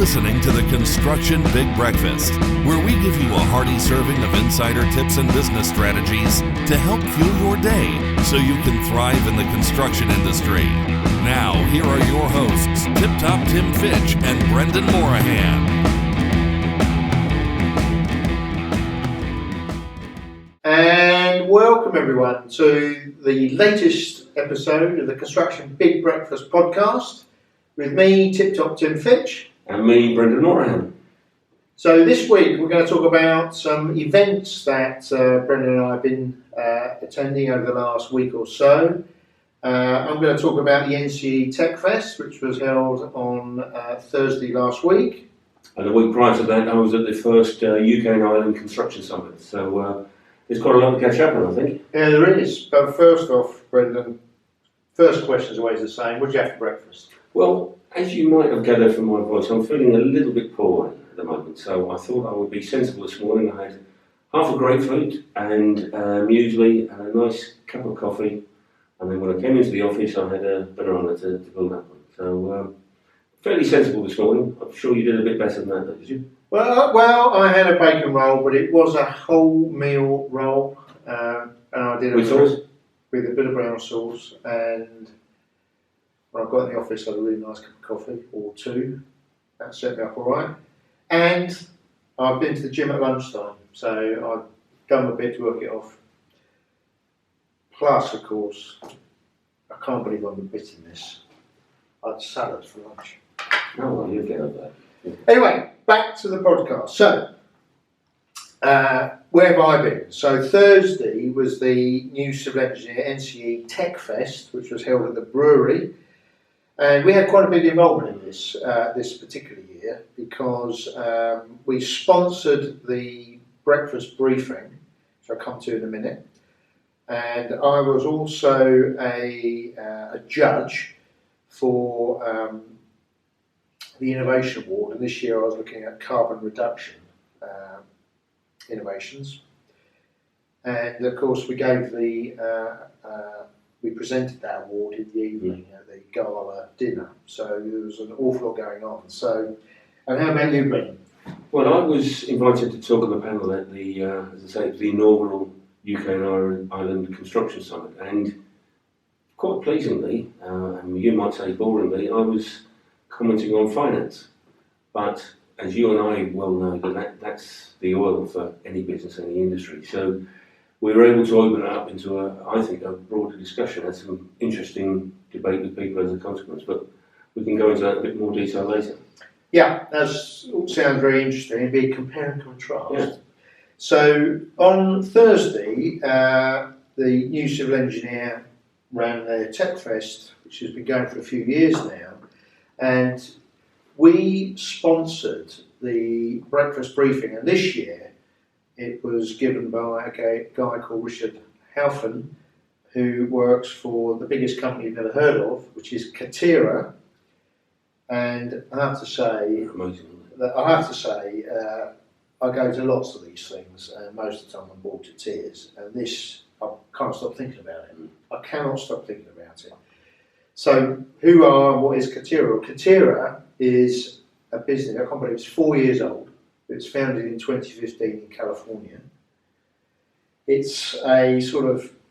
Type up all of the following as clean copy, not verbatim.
listening to the Construction Big Breakfast, where we give you a hearty serving of insider tips and business strategies to help fuel your day so you can thrive in the construction industry. Now, here are your hosts, Tip Top Tim Fitch and Brendan Morahan. And welcome everyone to the latest episode of the Construction Big Breakfast podcast with me, Tip Top Tim Fitch. And me, Brendan Morahan. So this week we're going to talk about some events that Brendan and I have been attending over the last week or so. I'm going to talk about the NCE Tech Fest, which was held on Thursday last week. And a week prior to that, I was at the first UK and Ireland Construction Summit. So there's quite a lot to catch up on, I think. Yeah, there is. But first off, Brendan, first question is always the same. What did you have for breakfast? Well, as you might have gathered from my voice, I'm feeling a little bit poor at the moment. So I thought I would be sensible this morning. I had half a grapefruit and muesli and a nice cup of coffee. And then when I came into the office, I had a banana to build up on. So fairly sensible this morning. I'm sure you did a bit better than that, did you? Well, I had a bacon roll, but it was a whole meal roll. And I did with sauce? With a bit of brown sauce. And when I got in the office, I had a really nice cup of coffee, or two. That set me up all right. And I've been to the gym at lunchtime, so I've done my bit to work it off. Plus, of course, I can't believe I'm admitting this, I had salad for lunch. Oh, well, you'll get over that. Yeah. Anyway, back to the podcast. So, where have I been? So Thursday was the new civil engineer NCE Tech Fest, which was held at the brewery. And we had quite a big involvement in this this particular year because we sponsored the breakfast briefing, which I'll come to in a minute. And I was also a judge for the Innovation Award. And this year I was looking at carbon reduction innovations. And of course we gave we presented that award in the evening at the gala dinner, so there was an awful lot going on. So, and how about you, Brendan? Well, I was invited to talk on the panel at the, as I say, the inaugural UK and Ireland Construction Summit, and quite pleasingly, and you might say boringly, I was commenting on finance. But as you and I well know, that's the oil for any business, any industry. So we were able to open it up into I think, a broader discussion and some interesting debate with people as a consequence. But we can go into that in a bit more detail later. Yeah, that sounds very interesting. It'd be compare and contrast. Yeah. So on Thursday, the new civil engineer ran their Tech Fest, which has been going for a few years now, and we sponsored the breakfast briefing. And this year, it was given by a guy called Richard Halfon, who works for the biggest company you've never heard of, which is Katira. And I have to say, I go to lots of these things, and most of the time I'm bored to tears. And this, I can't stop thinking about it. I cannot stop thinking about it. So, what is Katira? Well, Katira is a business, I can't believe it's 4 years old. It was founded in 2015 in California. It's a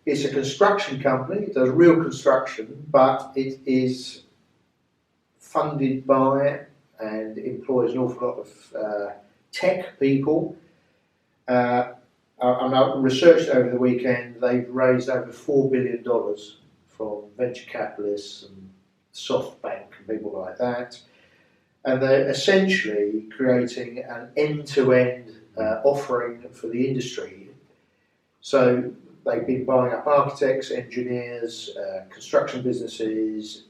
construction company. It does real construction, but it is funded by and employs an awful lot of tech people. I researched over the weekend. They've raised over $4 billion from venture capitalists and SoftBank and people like that. And they're essentially creating an end-to-end offering for the industry. So they've been buying up architects, engineers, construction businesses,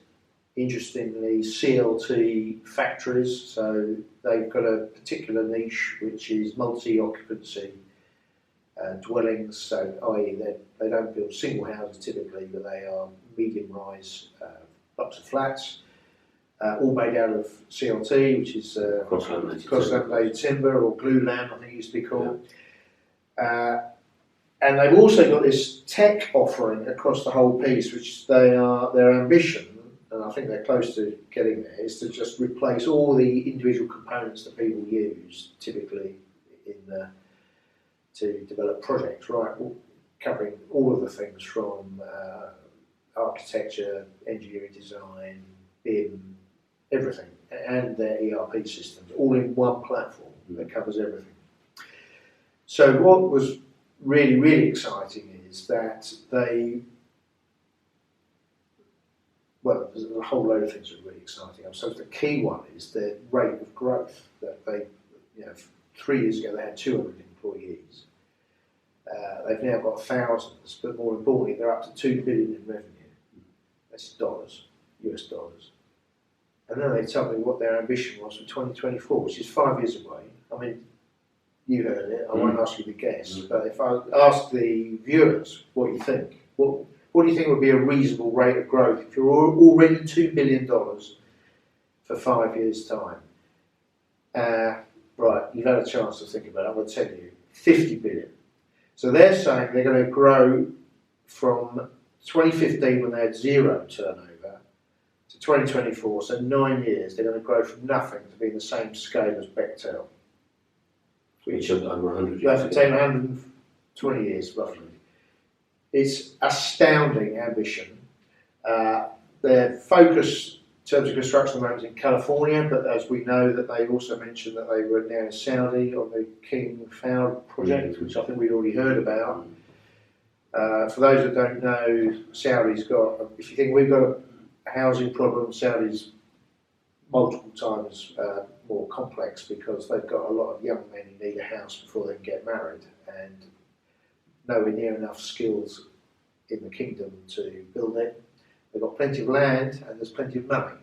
interestingly CLT factories. So they've got a particular niche which is multi-occupancy dwellings. So i.e. they don't build single houses typically, but they are medium-rise blocks of flats. All made out of CLT, which is cross-laminated timber, or glulam, I think it used to be called. And they've also got this tech offering across the whole piece, which their ambition and I think they're close to getting there, is to just replace all the individual components that people use typically to develop projects, right? Covering all of the things from architecture, engineering design, BIM, everything, and their ERP systems, all in one platform that covers everything. So what was really, really exciting is that there's a whole load of things that are really exciting. I suppose the key one is the rate of growth that they, 3 years ago they had 200 employees. They've now got thousands, but more importantly, they're up to 2 billion in revenue. That's dollars, US dollars. And then they tell me what their ambition was for 2024, which is 5 years away. I mean, you heard it, I won't ask you to guess, but if I ask the viewers what you think, what do you think would be a reasonable rate of growth if you're already $2 billion for 5 years' time? Right, you've had a chance to think about it. I'm going to tell you, 50 billion. So they're saying they're going to grow from 2015 when they had zero turnover to 2024, so 9 years, they're going to grow from nothing to being the same scale as Bechtel. Which is over 100 That's years. 120 years roughly. It's astounding ambition. Their focus in terms of construction at the moment is in California, but as we know that they also mentioned that they were now in Saudi on the King Fahd project, which I think we'd already heard about. For those that don't know, Saudi's got, if you think we've got a housing problem, Saudi's multiple times more complex because they've got a lot of young men who need a house before they can get married and nowhere near enough skills in the kingdom to build it. They've got plenty of land and there's plenty of money.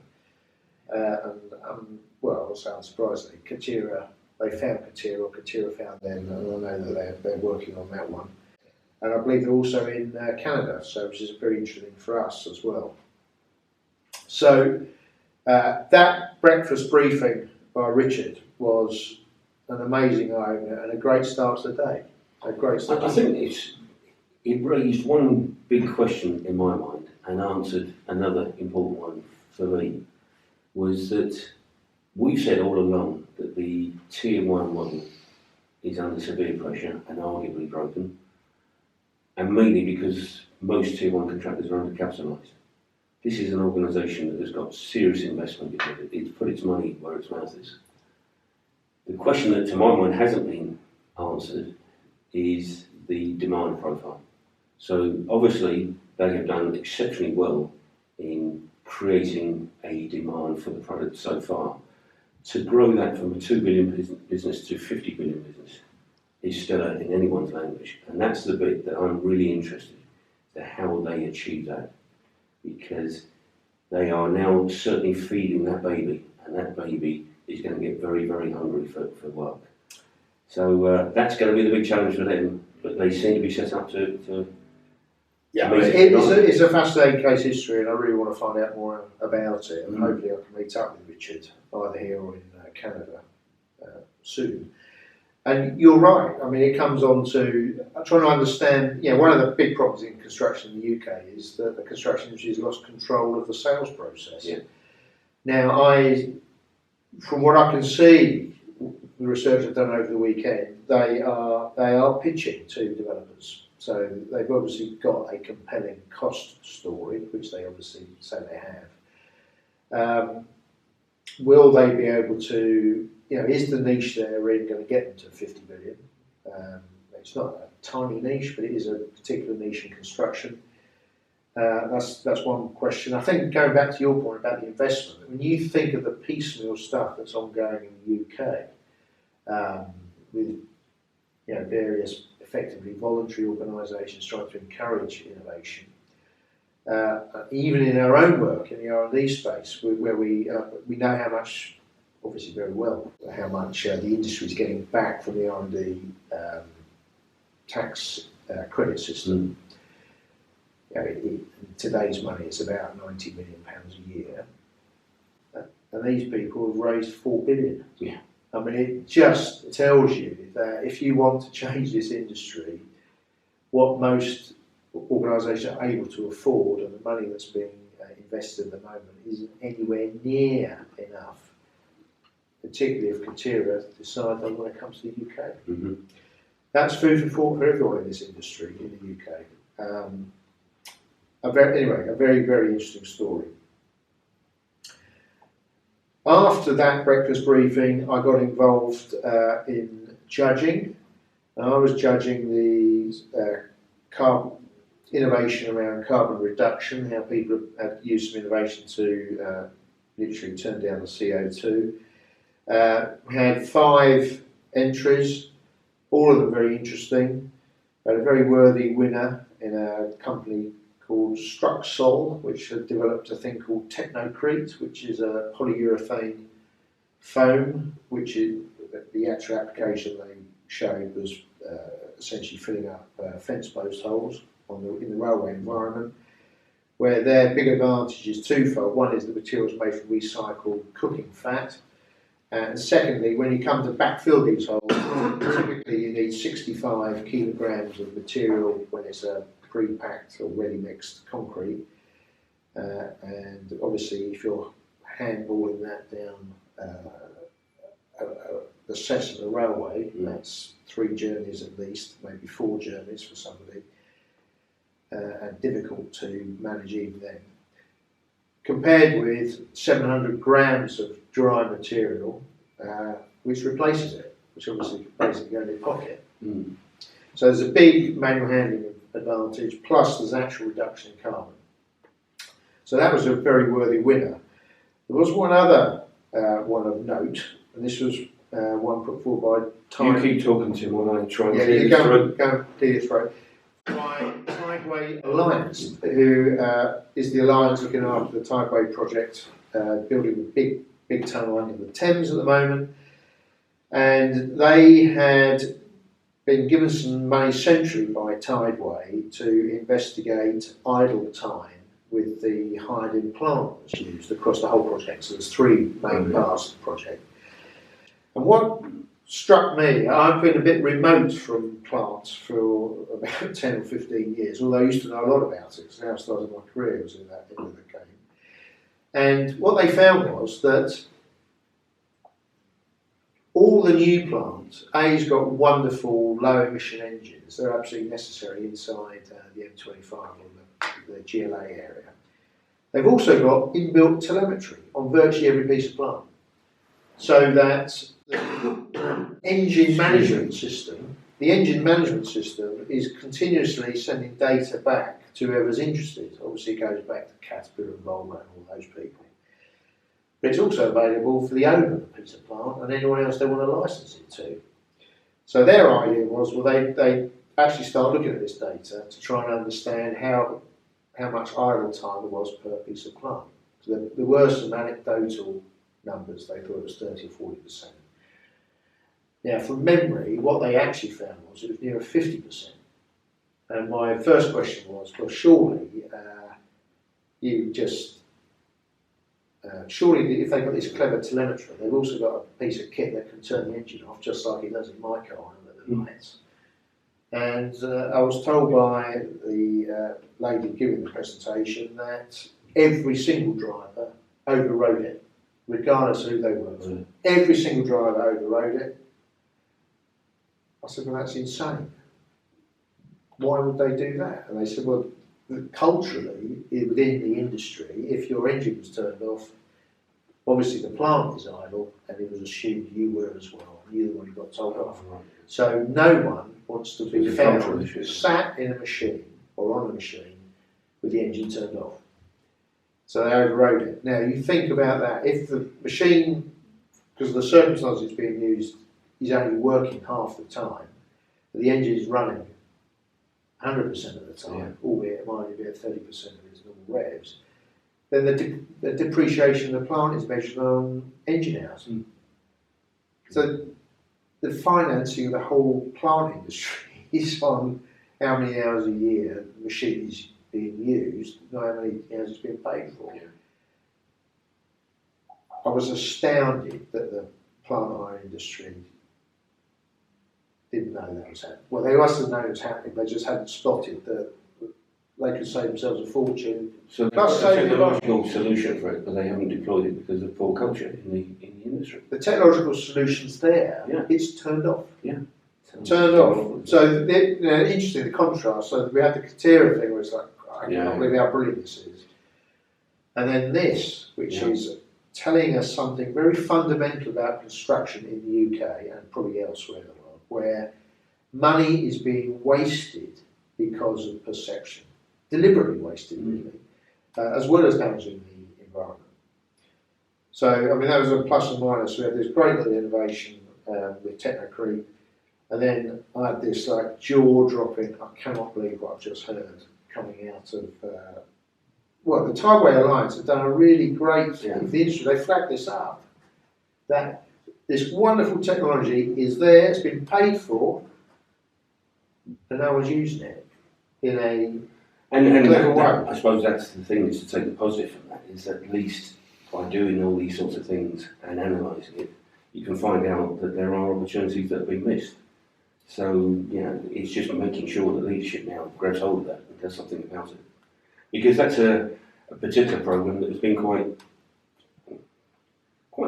Well, also unsurprisingly, Katira, they found Katira, or Katira found them, and I know that they're working on that one. And I believe they're also in Canada, so which is very interesting for us as well. So that breakfast briefing by Richard was an amazing eye-opener and a great start to the day. A great start. I think it raised one big question in my mind and answered another important one for me, was that we've said all along that the Tier 1 model is under severe pressure and arguably broken, and mainly because most Tier 1 contractors are undercapitalised. This is an organisation that has got serious investment because it's put its money where its mouth is. The question that to my mind hasn't been answered is the demand profile. So obviously they have done exceptionally well in creating a demand for the product so far. To grow that from a 2 billion business to 50 billion business is still in anyone's language. And that's the bit that I'm really interested in, how they achieve that. Because they are now certainly feeding that baby, and that baby is going to get very, very hungry for work. So that's going to be the big challenge for them, but they seem to be set up to yeah, it's a fascinating case history, and I really want to find out more about it, and hopefully I can meet up with Richard, either here or in Canada soon. And you're right, I mean, it comes on to trying to understand, one of the big problems in construction in the UK is that the construction industry has lost control of the sales process. Yeah. Now, from what I can see, the research I've done over the weekend, they are pitching to developers. So they've obviously got a compelling cost story, which they obviously say they have. Will they be able to, is the niche they're in going to get them to 50 billion? It's not a tiny niche, but it is a particular niche in construction. That's one question. I think going back to your point about the investment, when you think of the piecemeal stuff that's ongoing in the UK, with various effectively voluntary organisations trying to encourage innovation, even in our own work in the R&D space, where we know how much, obviously very well, how much the industry is getting back from the R&D tax credit system. In today's money, it's about £90 million a year, and these people have raised £4 billion. Yeah. I mean, it just tells you that if you want to change this industry, what most organisations are able to afford and the money that's being invested at the moment isn't anywhere near enough, particularly if Katerra decide they want to come to the UK. Mm-hmm. That's food for thought for everyone in this industry in the UK. A very, very interesting story. After that breakfast briefing, I got involved in judging. I was judging the innovation around carbon reduction, how people have used some innovation to literally turn down the CO2. We had 5 entries, all of them very interesting. We had a very worthy winner in a company called Struxol, which had developed a thing called Technocrete, which is a polyurethane foam, which is the actual application they showed was essentially filling up fence post holes in the railway environment, where their big advantage is twofold. One is the material is made from recycled cooking fat, and secondly, when you come to backfill these holes, typically you need 65 kilograms of material when it's a pre-packed or ready-mixed concrete, and obviously if you're handballing that down the Cessna railway, that's 3 journeys at least, maybe 4 journeys for somebody, and difficult to manage even then. Compared with 700 grams of dry material, which replaces it, which obviously basically goes in your pocket. Mm. So there's a big manual handling advantage, plus there's actual reduction in carbon. So that was a very worthy winner. There was one other one of note, and this was one put forward by Time. You keep talking to him while I try and Yeah, clear you this go throat. and clear your throat. By Tideway Alliance, who is the alliance looking after the Tideway project, building the big tunnel under the Thames at the moment. And they had been given some money centrally by Tideway to investigate idle time with the hired-in plant that's used across the whole project. So there's 3 main parts of the project. And what struck me, I've been a bit remote from plants for about 10 or 15 years, although I used to know a lot about it, because now I started my career was in that end of the game. And what they found was that all the new plants, A's got wonderful low emission engines. They're absolutely necessary inside the M25 or the GLA area. They've also got inbuilt telemetry on virtually every piece of plant, so that the engine management system is continuously sending data back to whoever's interested. Obviously, it goes back to Caterpillar and Volvo and all those people. But it's also available for the owner of the piece of plant and anyone else they want to license it to. So their idea was, well, they actually started looking at this data to try and understand how much idle time there was per piece of plant. So there were some anecdotal numbers. They thought it was 30 or 40%. Now, from memory, what they actually found was it was near 50%. And my first question was, well, surely surely if they've got this clever telemetry, they've also got a piece of kit that can turn the engine off, just like it does in my car and the lights. And I was told by the lady giving the presentation that every single driver overrode it, regardless of who they were. Mm. Every single driver overrode it. I said, well, that's insane. Why would they do that? And they said, well, culturally, within the industry, if your engine was turned off, obviously the plant is idle, and it was assumed you were as well, and you're the one who got told off. Right. So no one wants to be found sat in a machine or on a machine with the engine turned off. So they overrode it. Now you think about that. If the machine, because of the circumstances it's being used, is only working half the time, but the engine is running 100% of the time, albeit it might only be at 30% of its normal revs, then the depreciation of the plant is measured on engine hours. Mm. So the financing of the whole plant industry is on how many hours a year the machine is being used, not how many hours it's being paid for. Yeah. I was astounded that the plant hire industry didn't know that was happening. Well, they must have known it was happening, they just hadn't spotted that they could save themselves a fortune. So they've Plus got a saving technological solution for it, but they haven't deployed it because of poor culture in the industry. The technological solution's there, Yeah. it's turned off. Yeah. Turned off. So, interesting, the contrast. So we had the Katera thing where it's like, I Yeah. can't believe how brilliant this is. And then this, which is telling us something very fundamental about construction in the UK and probably elsewhere in the world, where money is being wasted because of perception. Deliberately wasted, really, as well as damaging the environment. So, I mean, that was a plus and minus. We had this great little innovation with Technocrete, and then I had this like jaw-dropping, I cannot believe what I've just heard coming out of, the Tideway Alliance have done a really great thing for the industry. They flagged this up, that this wonderful technology is there, it's been paid for, and no one's using it in a clever way. I suppose that's the thing, is to take the positive from that, is that at least by doing all these sorts of things and analysing it, you can find out that there are opportunities that have been missed. So, it's just making sure that leadership now grabs hold of that and does something about it. Because that's a particular programme that has been quite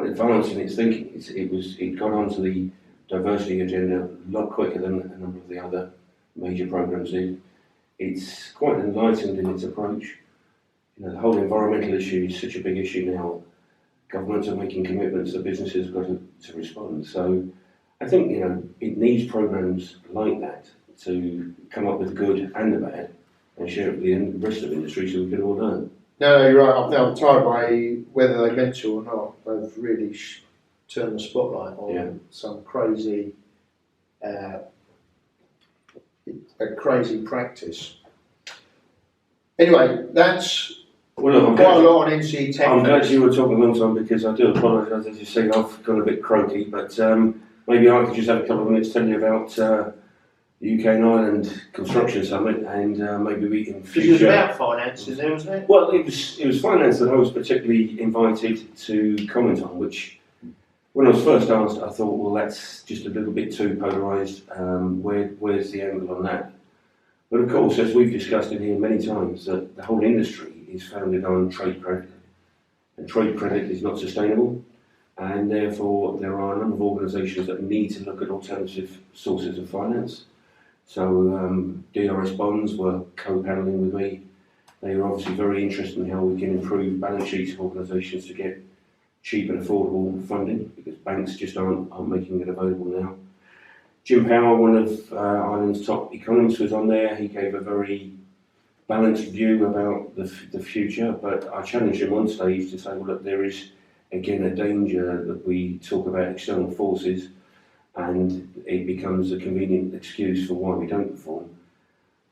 advanced in its thinking. It got onto the diversity agenda a lot quicker than a number of the other major programmes did. It's quite enlightened in its approach. The whole environmental issue is such a big issue now. Governments are making commitments that businesses have got to respond. So I think, it needs programmes like that to come up with the good and the bad and share it with the rest of the industry so we can all learn. No, you're right. I'm tired by whether they meant to or not. They've really turned the spotlight on some crazy, a crazy practice. Anyway, that's quite a lot on NCE Tech. I'm glad you were talking a long time because I do apologise, as you see, I've gone a bit croaky, but maybe I could just have a couple of minutes to tell you about the UK and Ireland Construction Summit, and maybe we can. Because it was about finance, isn't it, wasn't it? Well, it was finance that I was particularly invited to comment on, which, when I was first asked, I thought, well, that's just a little bit too polarised. Where's the angle on that? But of course, as we've discussed in here many times, that the whole industry is founded on trade credit, and trade credit is not sustainable, and therefore there are a number of organisations that need to look at alternative sources of finance. So DRS Bonds were co-paneling with me. They were obviously very interested in how we can improve balance sheets of organisations to get cheap and affordable funding, because banks just aren't making it available now. Jim Power, one of Ireland's top economists, was on there. He gave a very balanced view about the future, but I challenged him on stage to say, well, look, there is again a danger that we talk about external forces and it becomes a convenient excuse for why we don't perform,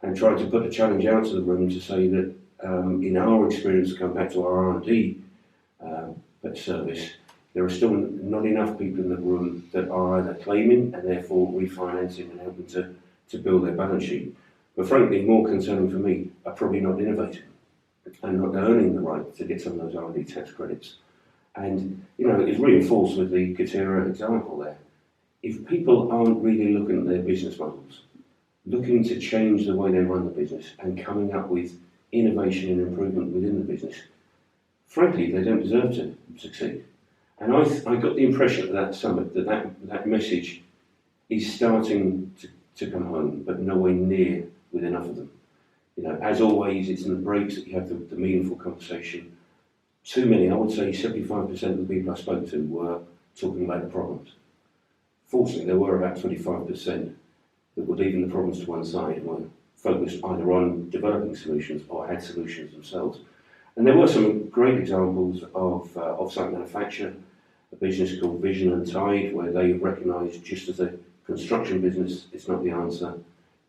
and tried to put a challenge out to the room to say that in our experience, come back to our R&D service, there are still not enough people in the room that are either claiming and therefore refinancing and helping to build their balance sheet. But frankly, more concerning for me, are probably not innovating and not earning the right to get some of those R&D tax credits. And, it's reinforced with the Katera example there. If people aren't really looking at their business models, looking to change the way they run the business and coming up with innovation and improvement within the business, frankly, they don't deserve to succeed. And I got the impression at that summit that message is starting to come home, but nowhere near with enough of them. As always, it's in the breaks that you have the meaningful conversation. Too many, I would say 75% of the people I spoke to were talking about the problems. Fortunately, there were about 25% that were leaving the problems to one side and were focused either on developing solutions or had solutions themselves. And there were some great examples of off-site manufacture, a business called Vision and Tide, where they recognised just as a construction business, it's not the answer.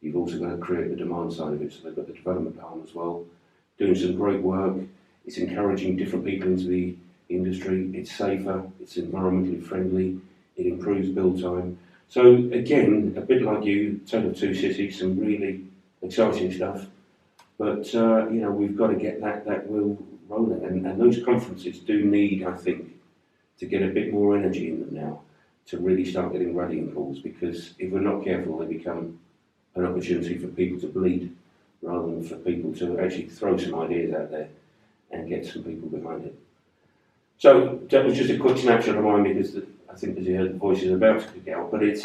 You've also got to create the demand side of it, so they've got the development arm as well. Doing some great work. It's encouraging different people into the industry. It's safer, it's environmentally friendly, it improves build time. So again, a bit like you, Tale of Two Cities, some really exciting stuff. But we've got to get that wheel rolling, and those conferences do need, I think, to get a bit more energy in them now to really start getting rallying calls, because if we're not careful, they become an opportunity for people to bleed rather than for people to actually throw some ideas out there and get some people behind it. So that was just a quick snapshot of mine, because I think, as you heard, the voice is about to kick out. But it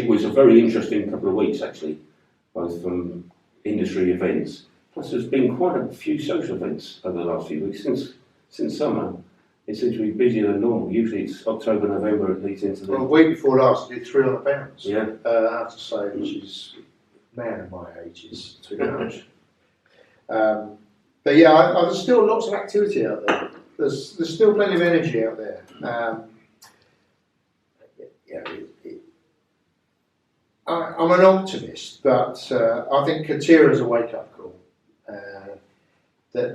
was a very interesting couple of weeks, actually, both from industry events. Plus, there's been quite a few social events over the last few weeks. Since summer, it seems to be busier than normal. Usually it's October, November, it leads into the... Well, the week before last, I did £300. Yeah. I have to say, which is, man of my age, is too much. But yeah, there's still lots of activity out there. There's still plenty of energy out there. I'm an optimist, but I think Katira is a wake-up call. That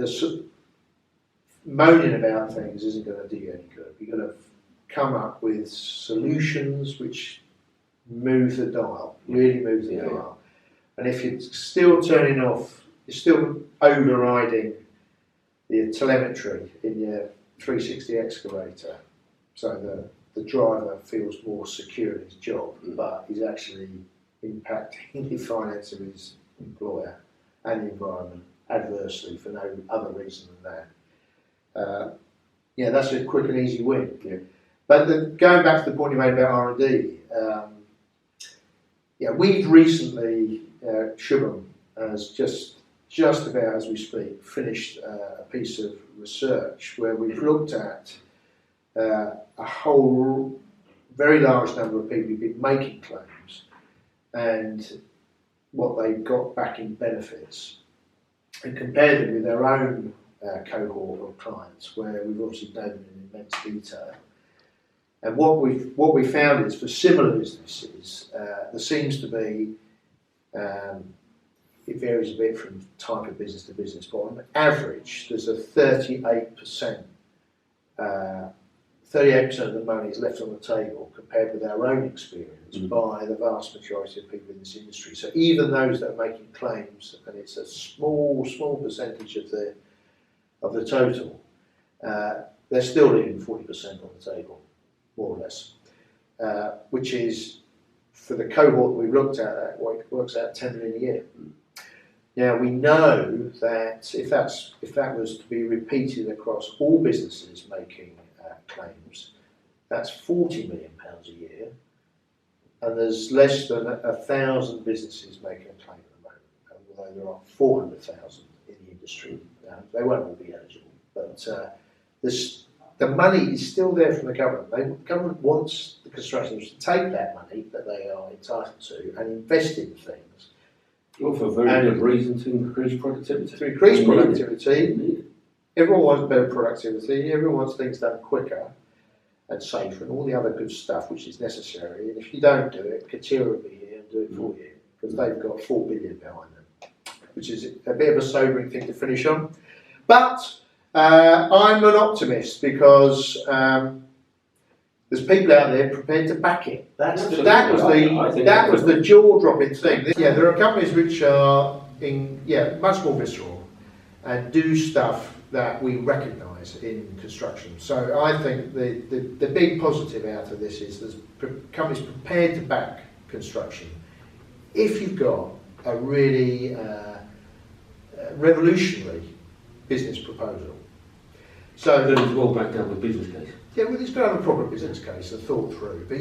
moaning about things isn't going to do you any good. You've got to come up with solutions which move the dial, really move the dial. And if you're still turning off, you're still overriding the telemetry in your 360 excavator, so the driver feels more secure in his job, but he's actually impacting the finance of his employer and the environment adversely for no other reason than that. That's a quick and easy win. Yeah. But going back to the point you made about R&D, we've recently, Shubham has just about as we speak finished a piece of research where we've looked at a whole very large number of people who've been making claims and what they got back in benefits, and compared them with their own cohort of clients, where we've obviously done them in immense detail. And what we found is, for similar businesses, there seems to be, it varies a bit from type of business to business, but on average, there's a 38% of the money is left on the table compared with our own experience by the vast majority of people in this industry. So even those that are making claims, and it's a small percentage of the total, they're still leaving 40% on the table, more or less, which is, for the cohort we've looked at, that works out 10 million a year. Now we know that if that was to be repeated across all businesses making claims, that's £40 million a year, and there's less than 1,000 businesses making a claim at the moment, although there are 400,000 in the industry. They won't all be eligible, but the money is still there from the government. The government wants the construction industry to take that money that they are entitled to and invest in things. Well, for very good reason, to increase productivity. To increase productivity, everyone wants better productivity, everyone wants things done quicker and safer and all the other good stuff which is necessary. And if you don't do it, Katira will be here and do it for you, because they've got 4 billion behind them, which is a bit of a sobering thing to finish on. But I'm an optimist, because there's people out there prepared to back it. That was the jaw-dropping thing. Yeah, there are companies which are much more visceral and do stuff that we recognise in construction. So I think the big positive out of this is there's companies prepared to back construction if you've got a really revolutionary business proposal. So that is well backed up with business case. Yeah, well, it's got to have a proper business case and thought through. But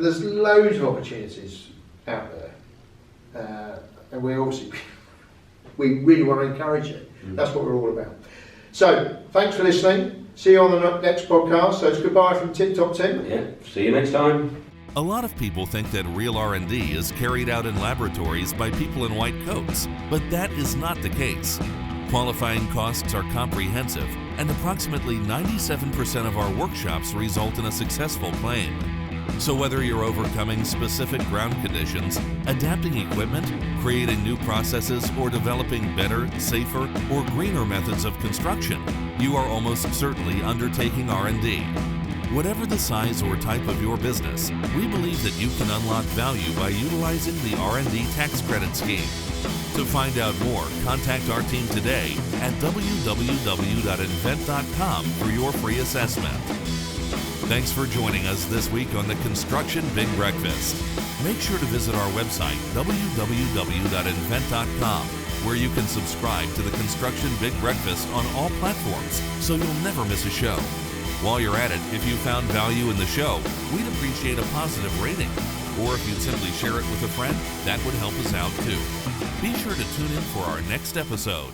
there's loads of opportunities out there, and we really want to encourage it. That's what we're all about. So thanks for listening. See you on the next podcast. So it's goodbye from Tip Top Tim. Yeah. See you next time. A lot of people think that real R&D is carried out in laboratories by people in white coats, but that is not the case. Qualifying costs are comprehensive, and approximately 97% of our workshops result in a successful claim. So whether you're overcoming specific ground conditions, adapting equipment, creating new processes, or developing better, safer, or greener methods of construction, you are almost certainly undertaking R&D. Whatever the size or type of your business, we believe that you can unlock value by utilizing the R&D tax credit scheme. To find out more, contact our team today at www.inventt.com for your free assessment. Thanks for joining us this week on the Construction Big Breakfast. Make sure to visit our website, www.inventt.com, where you can subscribe to the Construction Big Breakfast on all platforms so you'll never miss a show. While you're at it, if you found value in the show, we'd appreciate a positive rating. Or if you'd simply share it with a friend, that would help us out too. Be sure to tune in for our next episode.